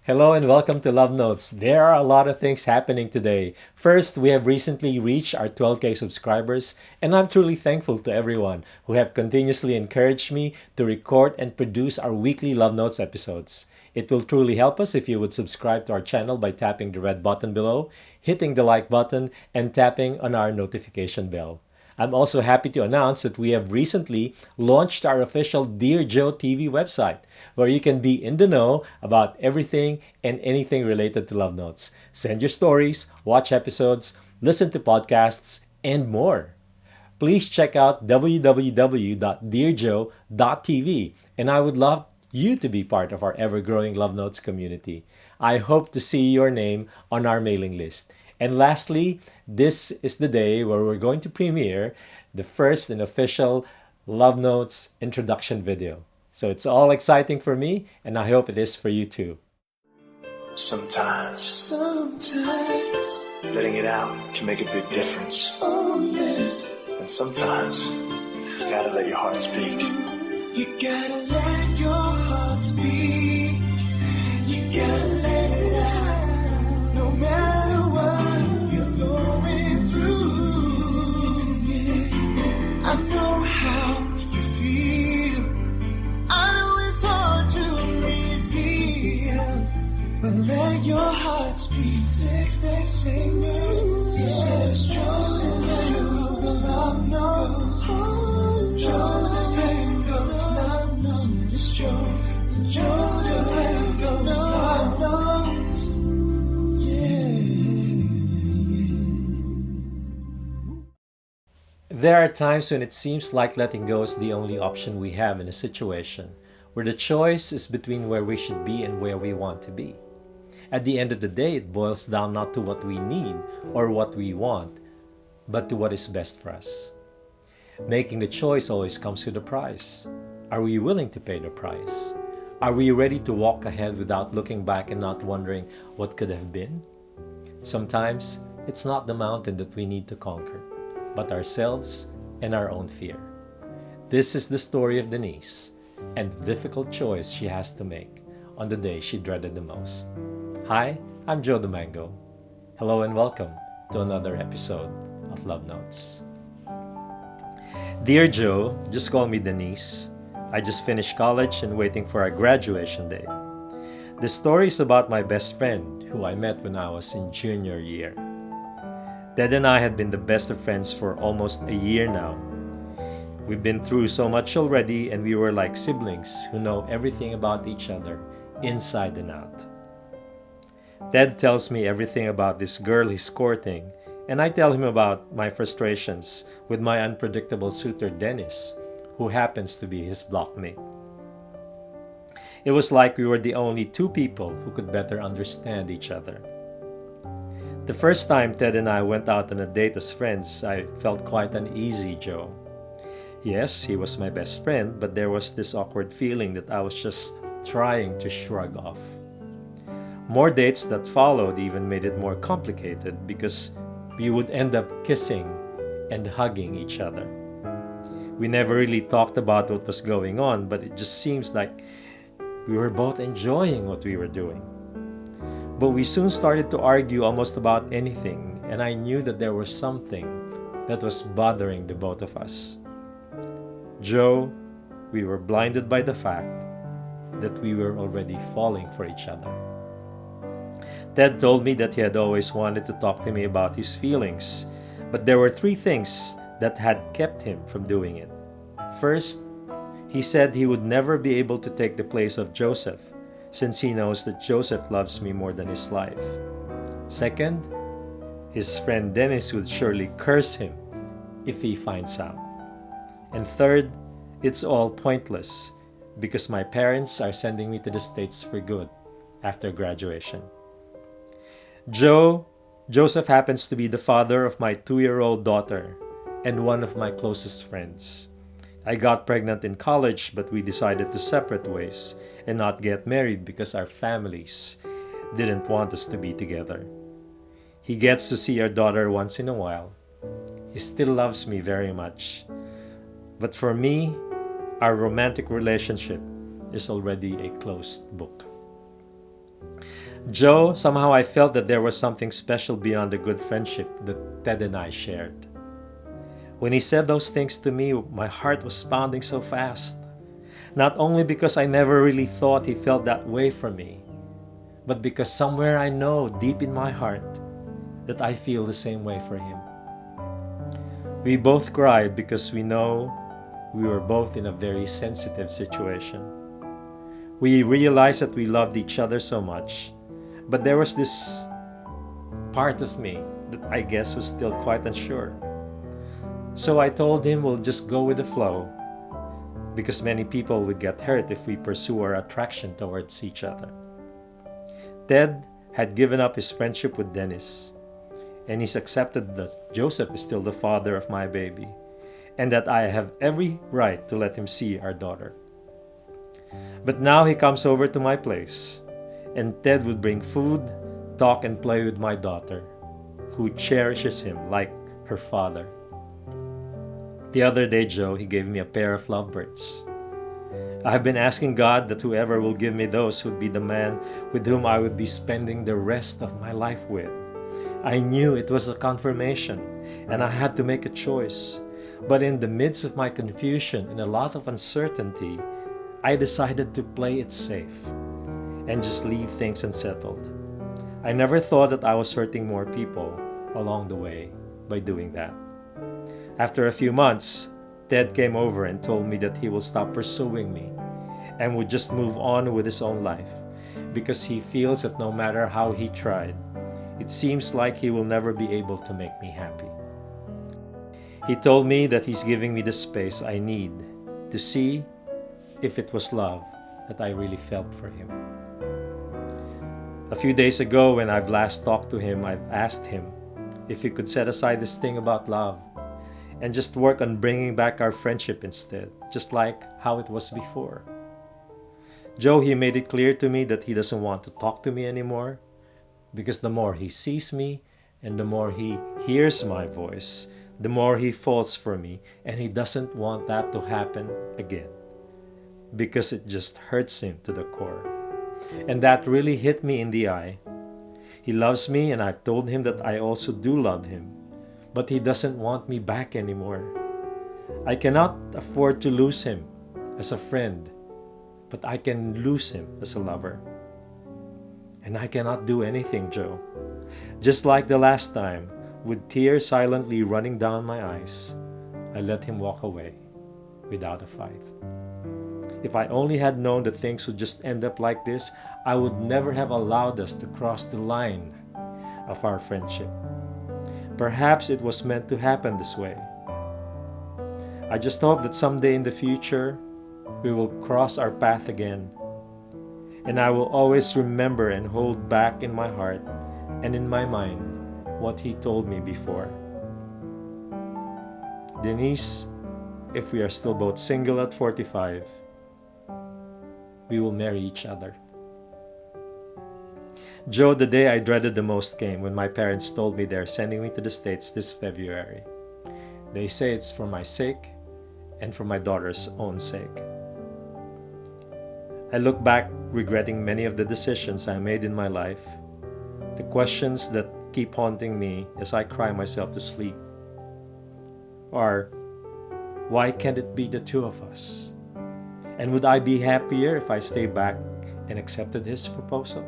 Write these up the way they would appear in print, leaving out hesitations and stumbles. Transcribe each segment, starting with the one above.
Hello and welcome to Love Notes. There are a lot of things happening today. First, we have recently reached our 12K subscribers, and I'm truly thankful to everyone who have continuously encouraged me to record and produce our weekly Love Notes episodes. It will truly help us if you would subscribe to our channel by tapping the red button below, hitting the like button, and tapping on our notification bell. I'm also happy to announce that we have recently launched our official Dear Joe TV website, where you can be in the know about everything and anything related to Love Notes. Send your stories, watch episodes, listen to podcasts, and more. Please check out www.dearjoe.tv, and I would love you to be part of our ever-growing Love Notes community. I hope to see your name on our mailing list. And lastly, this is the day where we're going to premiere the first and official Love Notes introduction video. So it's all exciting for me, and I hope it is for you too. Sometimes, letting it out can make a big difference. Oh, yes. And sometimes, you gotta let your heart speak. You gotta let your heart speak. You gotta let it out. No matter what you're going through. Yeah. I know how you feel. I know it's hard to reveal. But let your heart speak. Sex, they say no. Yes, trust, love knows. Joe, the pain goes, love knows. It's Joe, the pain goes, love knows. There are times when it seems like letting go is the only option we have in a situation where the choice is between where we should be and where we want to be. At the end of the day, it boils down not to what we need or what we want, but to what is best for us. Making the choice always comes with a price. Are we willing to pay the price? Are we ready to walk ahead without looking back and not wondering what could have been? Sometimes, it's not the mountain that we need to conquer, but ourselves and our own fear. This is the story of Denisse and the difficult choice she has to make on the day she dreaded the most. Hi, I'm Joe the Mango. Hello and welcome to another episode of Love Notes. Dear Joe, just call me Denisse. I just finished college and waiting for our graduation day. The story is about my best friend who I met when I was in junior year. Ted and I had been the best of friends for almost a year now. We've been through so much already, and we were like siblings who know everything about each other, inside and out. Ted tells me everything about this girl he's courting, and I tell him about my frustrations with my unpredictable suitor Denisse, who happens to be his blockmate. It was like we were the only two people who could better understand each other. The first time Ted and I went out on a date as friends, I felt quite uneasy, Joe. Yes, he was my best friend, but there was this awkward feeling that I was just trying to shrug off. More dates that followed even made it more complicated because we would end up kissing and hugging each other. We never really talked about what was going on, but it just seems like we were both enjoying what we were doing. But we soon started to argue almost about anything, and I knew that there was something that was bothering the both of us. Joe, we were blinded by the fact that we were already falling for each other. Ted told me that he had always wanted to talk to me about his feelings, but there were three things that had kept him from doing it. First, he said he would never be able to take the place of Joseph, since he knows that Joseph loves me more than his life. Second, his friend Denisse would surely curse him if he finds out. And third, it's all pointless because my parents are sending me to the States for good after graduation. Joseph happens to be the father of my 2-year-old daughter and one of my closest friends. I got pregnant in college, but we decided to separate ways and not get married because our families didn't want us to be together. He gets to see our daughter once in a while. He still loves me very much. But for me, our romantic relationship is already a closed book. Joe, somehow I felt that there was something special beyond the good friendship that Ted and I shared. When he said those things to me, my heart was pounding so fast. Not only because I never really thought he felt that way for me, but because somewhere I know deep in my heart that I feel the same way for him. We both cried because we know we were both in a very sensitive situation. We realized that we loved each other so much, but there was this part of me that I guess was still quite unsure. So I told him we'll just go with the flow, because many people would get hurt if we pursue our attraction towards each other. Ted had given up his friendship with Denisse, and he's accepted that Joseph is still the father of my baby, and that I have every right to let him see our daughter. But now he comes over to my place, and Ted would bring food, talk, and play with my daughter, who cherishes him like her father. The other day, Joe, he gave me a pair of lovebirds. I have been asking God that whoever will give me those would be the man with whom I would be spending the rest of my life with. I knew it was a confirmation, and I had to make a choice. But in the midst of my confusion and a lot of uncertainty, I decided to play it safe and just leave things unsettled. I never thought that I was hurting more people along the way by doing that. After a few months, Ted came over and told me that he will stop pursuing me and would just move on with his own life because he feels that no matter how he tried, it seems like he will never be able to make me happy. He told me that he's giving me the space I need to see if it was love that I really felt for him. A few days ago, when I've last talked to him, I've asked him if he could set aside this thing about love and just work on bringing back our friendship instead, just like how it was before. Joe, he made it clear to me that he doesn't want to talk to me anymore because the more he sees me and the more he hears my voice, the more he falls for me, and he doesn't want that to happen again because it just hurts him to the core. And that really hit me in the eye. He loves me, and I've told him that I also do love him, but he doesn't want me back anymore. I cannot afford to lose him as a friend, but I can lose him as a lover. And I cannot do anything, Joe. Just like the last time, with tears silently running down my eyes, I let him walk away without a fight. If I only had known that things would just end up like this, I would never have allowed us to cross the line of our friendship. Perhaps it was meant to happen this way. I just hope that someday in the future, we will cross our path again. And I will always remember and hold back in my heart and in my mind what he told me before. Denisse, if we are still both single at 45, we will marry each other. Joe, the day I dreaded the most came when my parents told me they're sending me to the States this February. They say it's for my sake and for my daughter's own sake. I look back regretting many of the decisions I made in my life, the questions that keep haunting me as I cry myself to sleep are, why can't it be the two of us? And would I be happier if I stayed back and accepted his proposal?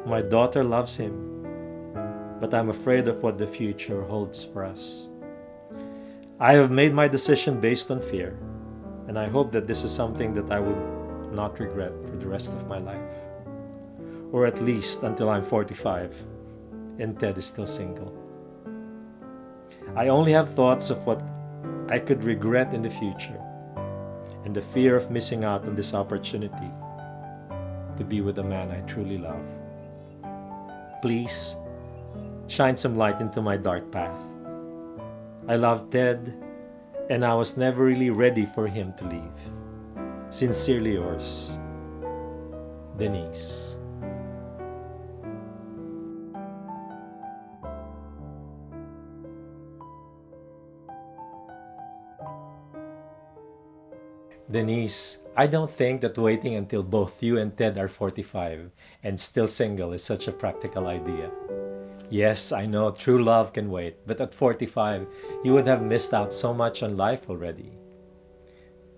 My daughter loves him, but I'm afraid of what the future holds for us. I have made my decision based on fear, and I hope that this is something that I would not regret for the rest of my life, or at least until I'm 45 and Ted is still single. I only have thoughts of what I could regret in the future, and the fear of missing out on this opportunity to be with a man I truly love. Please shine some light into my dark path. I love Ted, and I was never really ready for him to leave. Sincerely yours, Denisse. Denise, I don't think that waiting until both you and Ted are 45 and still single is such a practical idea. Yes, I know true love can wait, but at 45, you would have missed out so much on life already.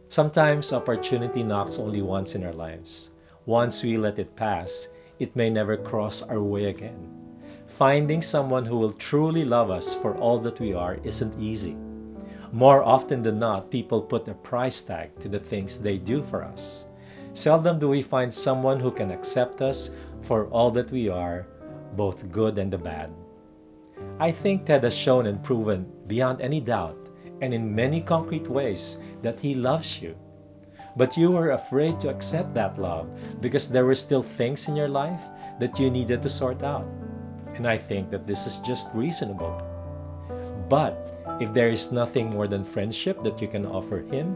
Sometimes opportunity knocks only once in our lives. Once we let it pass, it may never cross our way again. Finding someone who will truly love us for all that we are isn't easy. More often than not, people put a price tag to the things they do for us. Seldom do we find someone who can accept us for all that we are, both good and the bad. I think Ted has shown and proven beyond any doubt, and in many concrete ways, that he loves you. But you were afraid to accept that love because there were still things in your life that you needed to sort out. And I think that this is just reasonable. But if there is nothing more than friendship that you can offer him,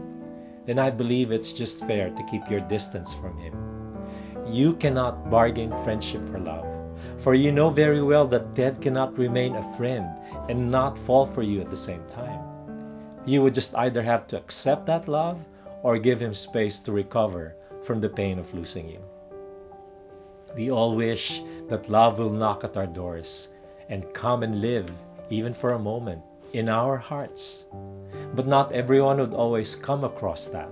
then I believe it's just fair to keep your distance from him. You cannot bargain friendship for love, for you know very well that Ted cannot remain a friend and not fall for you at the same time. You would just either have to accept that love or give him space to recover from the pain of losing you. We all wish that love will knock at our doors and come and live, even for a moment, in our hearts. But not everyone would always come across that.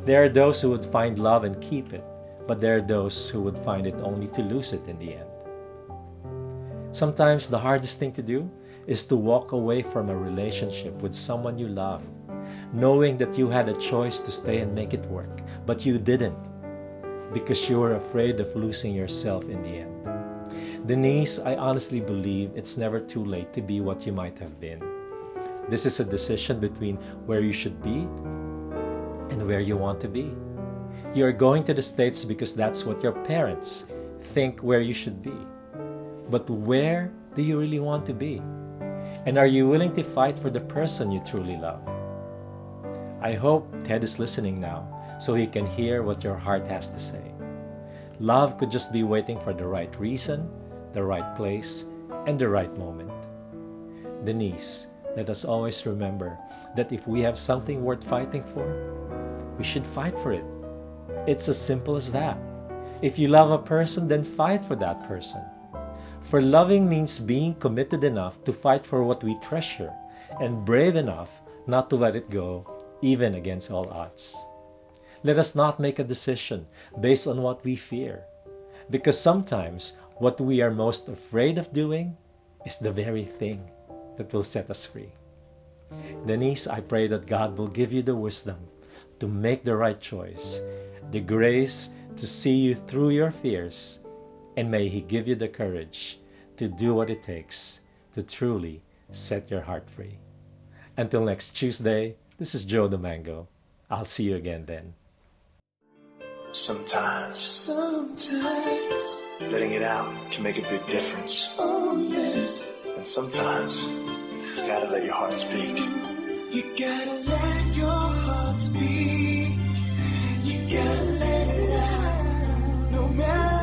There are those who would find love and keep it, but there are those who would find it only to lose it in the end. Sometimes the hardest thing to do is to walk away from a relationship with someone you love, knowing that you had a choice to stay and make it work, but you didn't, because you were afraid of losing yourself in the end. Denise, I honestly believe it's never too late to be what you might have been. This is a decision between where you should be and where you want to be. You're going to the States because that's what your parents think where you should be. But where do you really want to be? And are you willing to fight for the person you truly love? I hope Ted is listening now so he can hear what your heart has to say. Love could just be waiting for the right reason, the right place, and the right moment. Denise, let us always remember that if we have something worth fighting for, we should fight for it. It's as simple as that. If you love a person, then fight for that person. For loving means being committed enough to fight for what we treasure and brave enough not to let it go, even against all odds. Let us not make a decision based on what we fear, because sometimes what we are most afraid of doing is the very thing that will set us free. Denise, I pray that God will give you the wisdom to make the right choice, the grace to see you through your fears, and may He give you the courage to do what it takes to truly set your heart free. Until next Tuesday, this is Joe the Mango. I'll see you again then. Sometimes letting it out can make a big difference. Oh, yes. And sometimes you gotta let your heart speak. You gotta let your heart speak. You gotta let it out, no matter